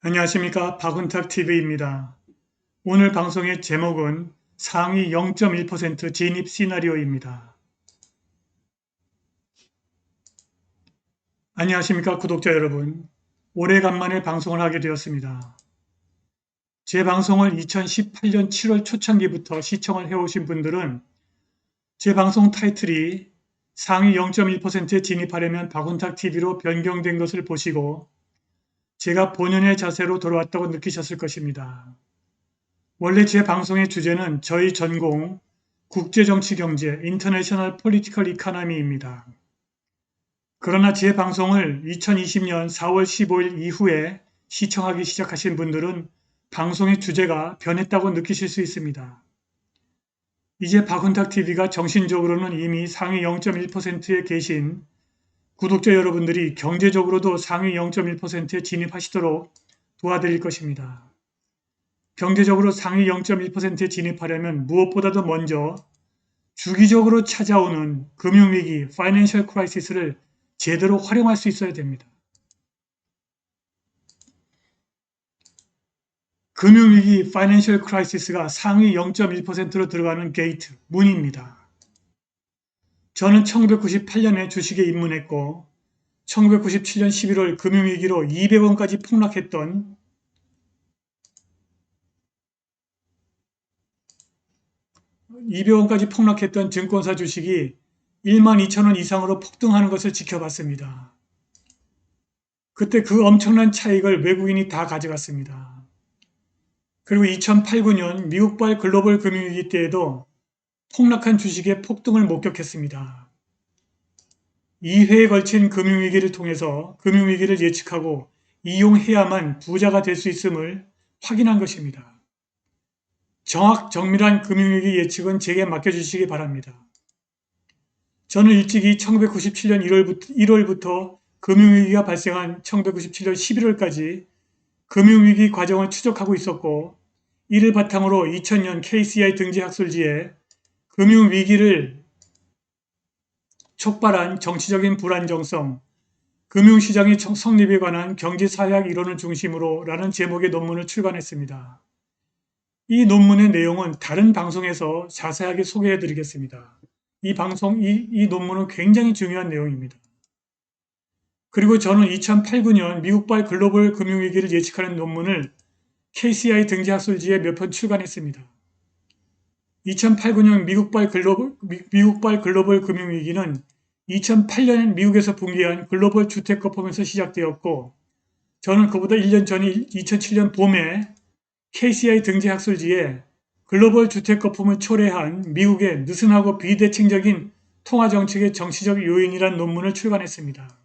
안녕하십니까, 박은탁TV입니다. 오늘 방송의 제목은 상위 0.1% 진입 시나리오입니다. 안녕하십니까, 구독자 여러분. 오래간만에 방송을 하게 되었습니다. 제 방송을 2018년 7월 초창기부터 시청을 해오신 분들은 제 방송 타이틀이 상위 0.1%에 진입하려면 박은탁TV로 변경된 것을 보시고 제가 본연의 자세로 돌아왔다고 느끼셨을 것입니다. 원래 제 방송의 주제는 저희 전공 국제정치경제 (International Political Economy)입니다. 그러나 제 방송을 2020년 4월 15일 이후에 시청하기 시작하신 분들은 방송의 주제가 변했다고 느끼실 수 있습니다. 이제 박은탁TV가 정신적으로는 이미 상위 0.1%에 계신 구독자 여러분들이 경제적으로도 상위 0.1%에 진입하시도록 도와드릴 것입니다. 경제적으로 상위 0.1%에 진입하려면 무엇보다도 먼저 주기적으로 찾아오는 금융위기 (Financial Crisis를) 제대로 활용할 수 있어야 됩니다. 금융위기 (Financial Crisis가) 상위 0.1%로 들어가는 게이트, 문입니다. 저는 1998년에 주식에 입문했고 1997년 11월 금융위기로 200원까지 폭락했던 증권사 주식이 12,000원 이상으로 폭등하는 것을 지켜봤습니다. 그때 그 엄청난 차익을 외국인이 다 가져갔습니다. 그리고 2008-9년 미국발 글로벌 금융위기 때에도 폭락한 주식의 폭등을 목격했습니다. 2회에 걸친 금융위기를 통해서 금융위기를 예측하고 이용해야만 부자가 될 수 있음을 확인한 것입니다. 정밀한 금융위기 예측은 제게 맡겨주시기 바랍니다. 저는 일찍이 1997년 1월부터 금융위기가 발생한 1997년 11월까지 금융위기 과정을 추적하고 있었고, 이를 바탕으로 2000년 KCI 등재학술지에 금융위기를 촉발한 정치적인 불안정성, 금융시장의 성립에 관한 경제사회학 이론을 중심으로 라는 제목의 논문을 출간했습니다. 이 논문의 내용은 다른 방송에서 자세하게 소개해 드리겠습니다. 이 논문은 굉장히 중요한 내용입니다. 그리고 저는 2008-9년 미국발 글로벌 금융위기를 예측하는 논문을 KCI 등재학술지에 몇 편 출간했습니다. 2008-9년 미국발 글로벌 금융위기는 2008년 미국에서 붕괴한 글로벌 주택거품에서 시작되었고, 저는 그보다 1년 전인 2007년 봄에 KCI 등재학술지에 글로벌 주택거품을 초래한 미국의 느슨하고 비대칭적인 통화정책의 정치적 요인이란 논문을 출간했습니다.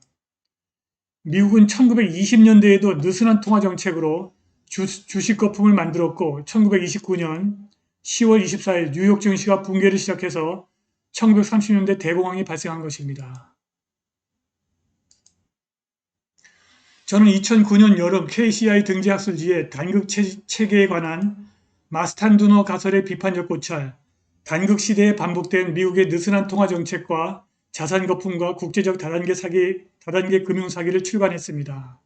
미국은 1920년대에도 느슨한 통화정책으로 주식거품을 만들었고 1929년 10월 24일 뉴욕 증시가 붕괴를 시작해서 1930년대 대공황이 발생한 것입니다. 저는 2009년 여름 KCI 등재학술지에 단극 체계에 관한 마스탄두너 가설의 비판적 고찰, 단극 시대에 반복된 미국의 느슨한 통화정책과 자산거품과 국제적 다단계 금융사기를 출간했습니다.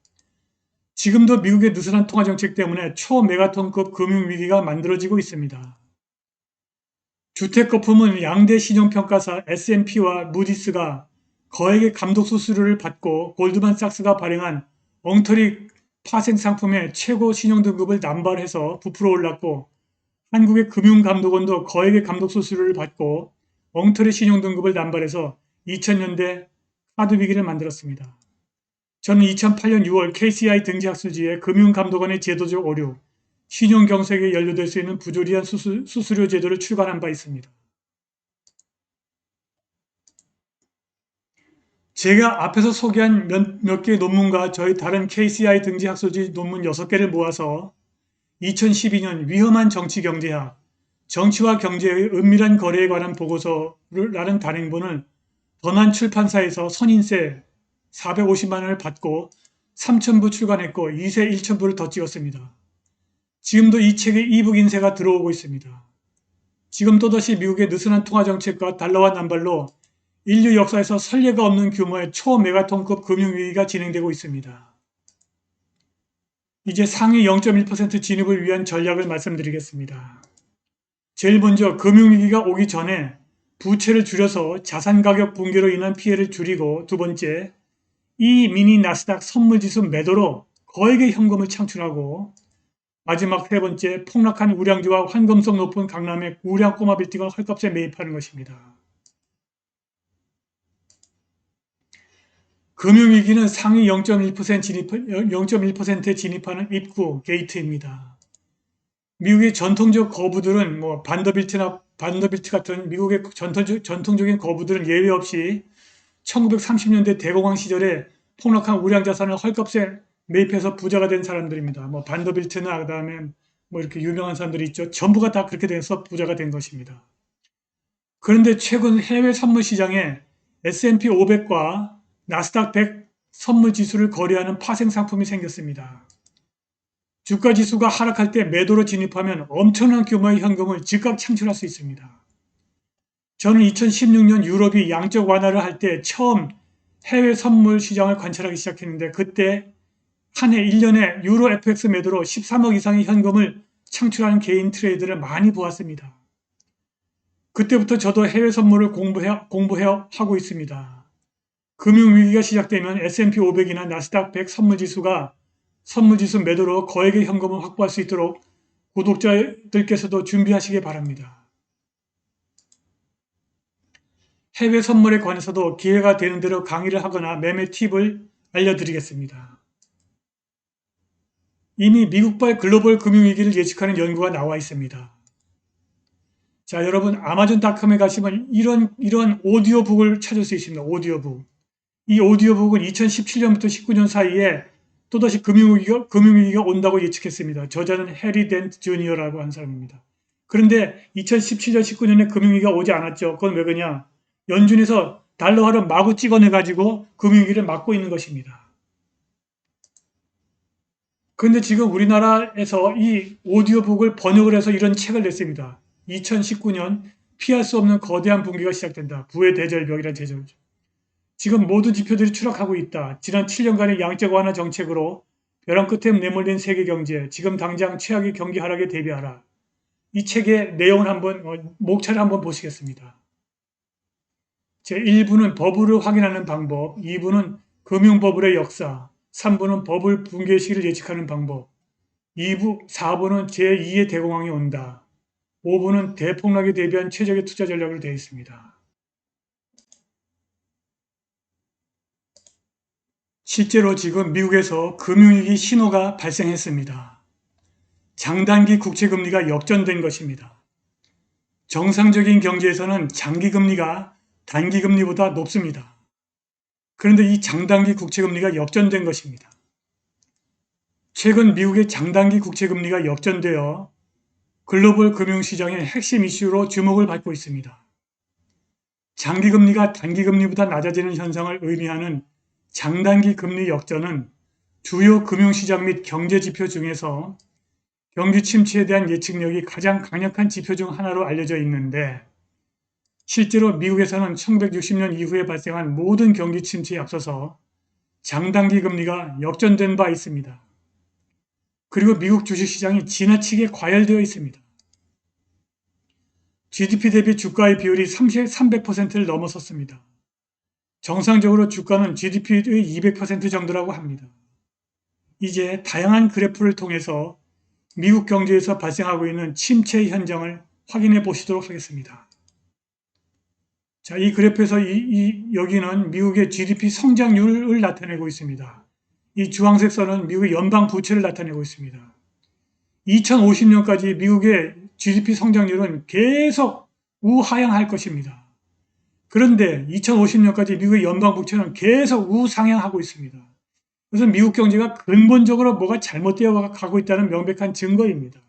지금도 미국의 느슨한 통화정책 때문에 초메가톤급 금융위기가 만들어지고 있습니다. 주택거품은 양대 신용평가사 S&P와 무디스가 거액의 감독 수수료를 받고 골드만삭스가 발행한 엉터리 파생 상품의 최고 신용등급을 남발해서 부풀어 올랐고, 한국의 금융감독원도 거액의 감독 수수료를 받고 엉터리 신용등급을 남발해서 2000년대 카드위기를 만들었습니다. 저는 2008년 6월 KCI 등재학술지에 금융감독원의 제도적 오류, 신용경색에 연루될 수 있는 부조리한 수수료 제도를 출간한 바 있습니다. 제가 앞에서 소개한 몇 개의 논문과 저희 다른 KCI 등재학술지 논문 6개를 모아서 2012년 위험한 정치경제학, 정치와 경제의 은밀한 거래에 관한 보고서라는 단행본을 번안 출판사에서 선인세 450만 원을 받고 3,000부 출간했고 2세 1,000부를 더 찍었습니다. 지금도 이 책에 이북 인쇄가 들어오고 있습니다. 지금 또다시 미국의 느슨한 통화정책과 달러화 난발로 인류 역사에서 선례가 없는 규모의 초메가톤급 금융위기가 진행되고 있습니다. 이제 상위 0.1% 진입을 위한 전략을 말씀드리겠습니다. 제일 먼저 금융위기가 오기 전에 부채를 줄여서 자산 가격 붕괴로 인한 피해를 줄이고, 두 번째, 이 미니 나스닥 선물지수 매도로 거액의 현금을 창출하고, 마지막 세 번째, 폭락한 우량주와 환금성 높은 강남의 우량 꼬마 빌딩을 헐값에 매입하는 것입니다. 금융위기는 상위 0.1%에 진입하는 입구, 게이트입니다. 미국의 전통적 거부들은 반더빌트 같은 미국의 전통적인 거부들은 예외 없이 1930년대 대공황 시절에 폭락한 우량 자산을 헐값에 매입해서 부자가 된 사람들입니다. 반더빌트나 그다음에 이렇게 유명한 사람들이 있죠. 전부가 다 그렇게 돼서 부자가 된 것입니다. 그런데 최근 해외 선물 시장에 S&P 500과 나스닥 100 선물 지수를 거래하는 파생 상품이 생겼습니다. 주가 지수가 하락할 때 매도로 진입하면 엄청난 규모의 현금을 즉각 창출할 수 있습니다. 저는 2016년 유럽이 양적 완화를 할 때 처음 해외 선물 시장을 관찰하기 시작했는데, 그때 한 해 1년에 유로 FX 매도로 13억 이상의 현금을 창출하는 개인 트레이드를 많이 보았습니다. 그때부터 저도 해외 선물을 공부해 하고 있습니다. 금융위기가 시작되면 S&P 500이나 나스닥 100 선물지수 매도로 거액의 현금을 확보할 수 있도록 구독자들께서도 준비하시기 바랍니다. 해외 선물에 관해서도 기회가 되는 대로 강의를 하거나 매매 팁을 알려드리겠습니다. 이미 미국발 글로벌 금융위기를 예측하는 연구가 나와 있습니다. 자, 여러분, 아마존닷컴에 가시면 이런 오디오북을 찾을 수 있습니다. 오디오북. 이 오디오북은 2017년부터 19년 사이에 또다시 금융위기가 온다고 예측했습니다. 저자는 해리 덴트 주니어라고 한 사람입니다. 그런데 2017년, 19년에 금융위기가 오지 않았죠. 그건 왜 그러냐? 연준에서 달러화를 마구 찍어내가지고 금융위기를 막고 있는 것입니다. 그런데 지금 우리나라에서 이 오디오북을 번역을 해서 이런 책을 냈습니다. 2019년 피할 수 없는 거대한 붕괴가 시작된다. 부의 대절벽이라는 제목이죠. 지금 모든 지표들이 추락하고 있다. 지난 7년간의 양적 완화 정책으로 벼랑 끝에 내몰린 세계 경제, 지금 당장 최악의 경기 하락에 대비하라. 이 책의 내용을 목차를 한번 보시겠습니다. 제1부는 버블을 확인하는 방법, 2부는 금융버블의 역사, 3부는 버블 붕괴 시기를 예측하는 방법, 4부는 제2의 대공황이 온다, 5부는 대폭락에 대비한 최적의 투자 전략으로 되어 있습니다. 실제로 지금 미국에서 금융위기 신호가 발생했습니다. 장단기 국채금리가 역전된 것입니다. 정상적인 경제에서는 장기금리가 단기금리보다 높습니다. 그런데 이 장단기 국채금리가 역전된 것입니다. 최근 미국의 장단기 국채금리가 역전되어 글로벌 금융시장의 핵심 이슈로 주목을 받고 있습니다. 장기금리가 단기금리보다 낮아지는 현상을 의미하는 장단기 금리 역전은 주요 금융시장 및 경제지표 중에서 경기 침체에 대한 예측력이 가장 강력한 지표 중 하나로 알려져 있는데, 실제로 미국에서는 1960년 이후에 발생한 모든 경기 침체에 앞서서 장단기 금리가 역전된 바 있습니다. 그리고 미국 주식시장이 지나치게 과열되어 있습니다. GDP 대비 주가의 비율이 300%를 넘어섰습니다. 정상적으로 주가는 GDP의 200% 정도라고 합니다. 이제 다양한 그래프를 통해서 미국 경제에서 발생하고 있는 침체 현장을 확인해 보시도록 하겠습니다. 자, 이 그래프에서 여기는 미국의 GDP 성장률을 나타내고 있습니다. 이 주황색 선은 미국의 연방 부채를 나타내고 있습니다. 2050년까지 미국의 GDP 성장률은 계속 우하향할 것입니다. 그런데 2050년까지 미국의 연방 부채는 계속 우상향하고 있습니다. 그래서 미국 경제가 근본적으로 뭐가 잘못되어 가고 있다는 명백한 증거입니다.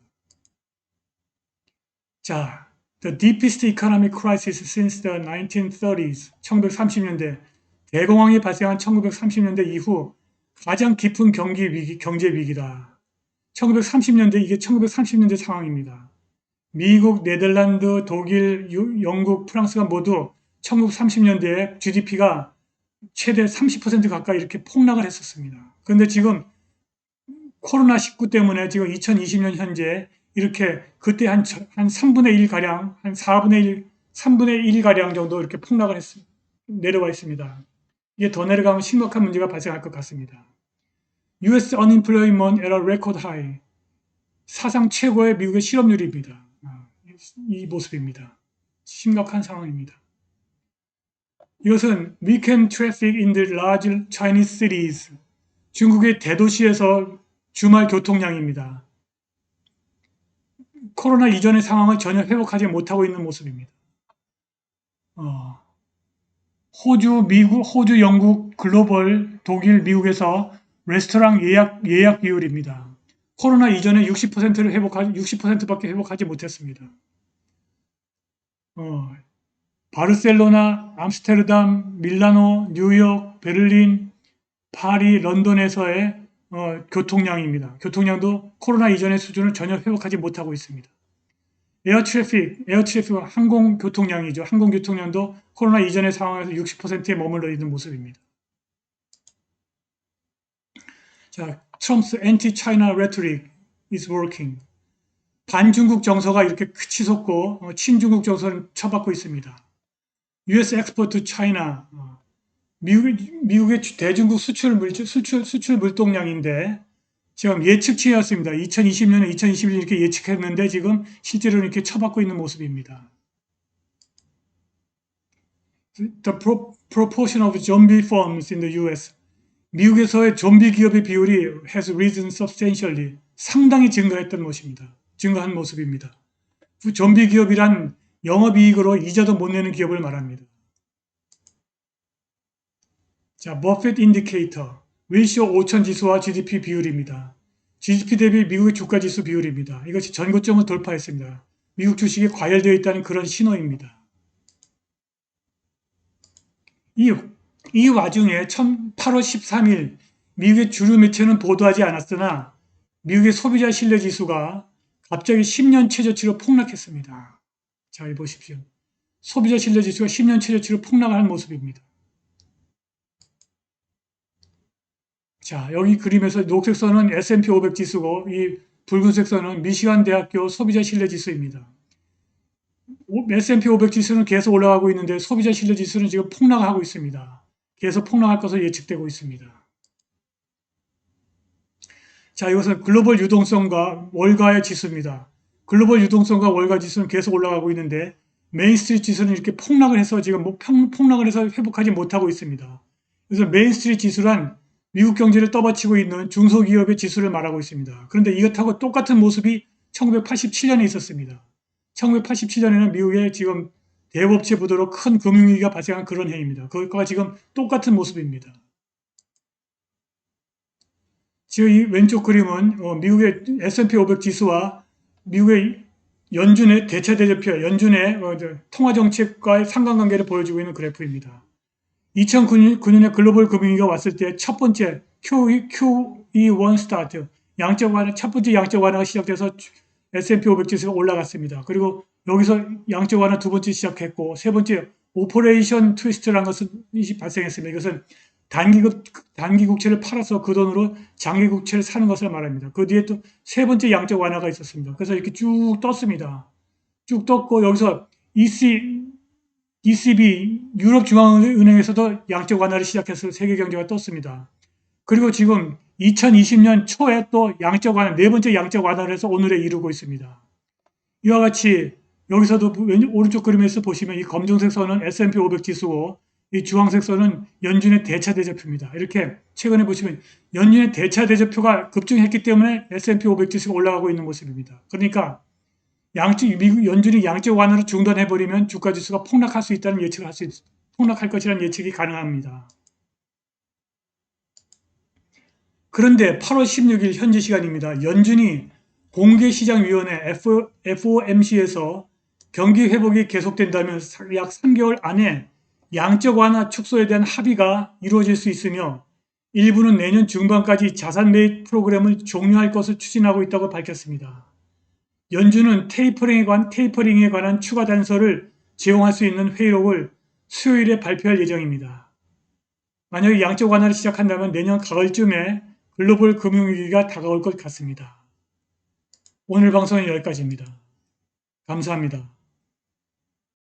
자, The deepest economic crisis since the 1930s, 1930년대, 대공황이 발생한 1930년대 이후 가장 깊은 경제 위기다. 1930년대, 이게 1930년대 상황입니다. 미국, 네덜란드, 독일, 영국, 프랑스가 모두 1930년대에 GDP가 최대 30% 가까이 이렇게 폭락을 했었습니다. 그런데 지금 코로나19 때문에 지금 2020년 현재 이렇게 그때 한 3분의 1 가량, 한 4분의 1, 3분의 1 가량 정도 이렇게 폭락을 내려와 있습니다. 이게 더 내려가면 심각한 문제가 발생할 것 같습니다. US unemployment at a record high. 사상 최고의 미국의 실업률입니다. 이 모습입니다. 심각한 상황입니다. 이것은 weekend traffic in the large Chinese cities. 중국의 대도시에서 주말 교통량입니다. 코로나 이전의 상황을 전혀 회복하지 못하고 있는 모습입니다. 호주, 미국, 호주, 영국, 글로벌, 독일, 미국에서 레스토랑 예약 비율입니다. 코로나 이전에 60%밖에 회복하지 못했습니다. 바르셀로나, 암스테르담, 밀라노, 뉴욕, 베를린, 파리, 런던에서의 교통량입니다. 교통량도 코로나 이전의 수준을 전혀 회복하지 못하고 있습니다. 에어 트래픽은 항공 교통량이죠. 항공 교통량도 코로나 이전의 상황에서 60%에 머물러 있는 모습입니다. 자, 트럼프's anti-China rhetoric is working. 반중국 정서가 이렇게 치솟고 친중국 정서를 쳐받고 있습니다. US export to China. 미국의 대중국 수출 물동량인데 지금 예측치였습니다. 2020년에 2021년 이렇게 예측했는데 지금 실제로 이렇게 쳐받고 있는 모습입니다. The proportion of zombie firms in the US. 미국에서의 좀비 기업의 비율이 has risen substantially. 상당히 증가한 모습입니다. 좀비 기업이란 영업이익으로 이자도 못 내는 기업을 말합니다. 자, 버핏 인디케이터. 윌쇼 5000 지수와 GDP 비율입니다. GDP 대비 미국의 주가 지수 비율입니다. 이것이 전고점을 돌파했습니다. 미국 주식이 과열되어 있다는 그런 신호입니다. 이 와중에 8월 13일 미국의 주류 매체는 보도하지 않았으나 미국의 소비자 신뢰 지수가 갑자기 10년 최저치로 폭락했습니다. 자, 이 보십시오. 소비자 신뢰 지수가 10년 최저치로 폭락한 모습입니다. 자, 여기 그림에서 녹색 선은 S&P 500 지수고 이 붉은색 선은 미시간 대학교 소비자 신뢰 지수입니다. S&P 500 지수는 계속 올라가고 있는데 소비자 신뢰 지수는 지금 폭락하고 있습니다. 계속 폭락할 것으로 예측되고 있습니다. 자, 이것은 글로벌 유동성과 월가의 지수입니다. 글로벌 유동성과 월가 지수는 계속 올라가고 있는데 메인스트리트 지수는 이렇게 폭락을 해서 지금 폭락을 해서 회복하지 못하고 있습니다. 그래서 메인스트리트 지수란 미국 경제를 떠받치고 있는 중소기업의 지수를 말하고 있습니다. 그런데 이것하고 똑같은 모습이 1987년에 있었습니다. 1987년에는 미국의 지금 대업체 부도로 큰 금융위기가 발생한 그런 해입니다. 그것과 지금 똑같은 모습입니다. 지금 이 왼쪽 그림은 미국의 S&P 500 지수와 미국의 연준의 대차대조표, 연준의 통화정책과의 상관관계를 보여주고 있는 그래프입니다. 2009년에 글로벌 금융위기가 왔을 때 첫 번째 QE1 스타트, 첫 번째 양적 완화가 시작돼서 S&P 500 지수가 올라갔습니다. 그리고 여기서 양적 완화 두 번째 시작했고 세 번째 오퍼레이션 트위스트라는 것은 발생했습니다. 이것은 단기 국채를 팔아서 그 돈으로 장기 국채를 사는 것을 말합니다. 그 뒤에 또 세 번째 양적 완화가 있었습니다. 그래서 이렇게 쭉 떴습니다. 쭉 떴고 여기서 ECB 유럽 중앙은행에서도 양적 완화를 시작해서 세계 경제가 떴습니다. 그리고 지금 2020년 초에 또 양적 완화, 네 번째 양적 완화를 해서 오늘에 이르고 있습니다. 이와 같이 여기서도 오른쪽 그림에서 보시면 이 검정색 선은 S&P 500 지수고 이 주황색 선은 연준의 대차 대조표입니다. 이렇게 최근에 보시면 연준의 대차 대조표가 급증했기 때문에 S&P 500 지수가 올라가고 있는 모습입니다. 그러니까 미국 연준이 양적 완화를 중단해버리면 주가 지수가 폭락할 수 있다는 폭락할 것이라는 예측이 가능합니다. 그런데 8월 16일 현지 시간입니다. 연준이 공개시장위원회 FOMC에서 경기 회복이 계속된다면 약 3개월 안에 양적 완화 축소에 대한 합의가 이루어질 수 있으며 일부는 내년 중반까지 자산 매입 프로그램을 종료할 것을 추진하고 있다고 밝혔습니다. 연준은 테이퍼링에 관한 추가 단서를 제공할 수 있는 회의록을 수요일에 발표할 예정입니다. 만약에 양적 완화를 시작한다면 내년 가을쯤에 글로벌 금융위기가 다가올 것 같습니다. 오늘 방송은 여기까지입니다. 감사합니다.